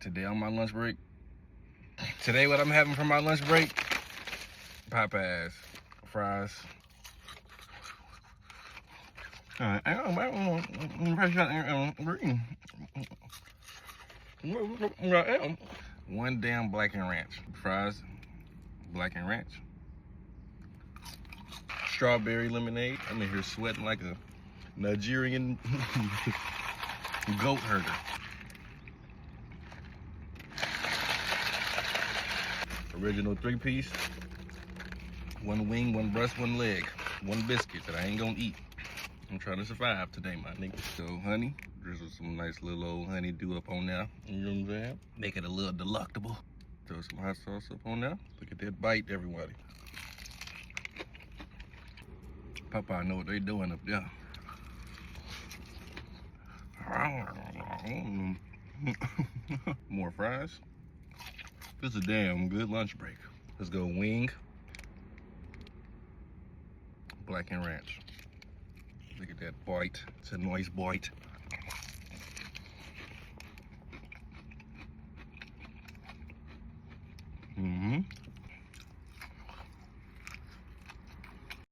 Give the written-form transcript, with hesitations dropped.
Today on my lunch break, today what I'm having for my lunch break, Popeyes, fries. One damn black and ranch. Fries, black and ranch. Strawberry lemonade. I'm in here sweating like a Nigerian goat herder. Original 3-piece. One wing, one breast, one leg. One biscuit that I ain't gonna eat. I'm trying to survive today, my nigga. So, honey, drizzle some nice little old honeydew up on there. You know what I'm saying? Make it a little delectable. Throw some hot sauce up on there. Look at that bite, everybody. Popeye know what they doing up there. More fries. This is a damn good lunch break. Let's go wing. Black and ranch. Look at that bite. It's a nice bite.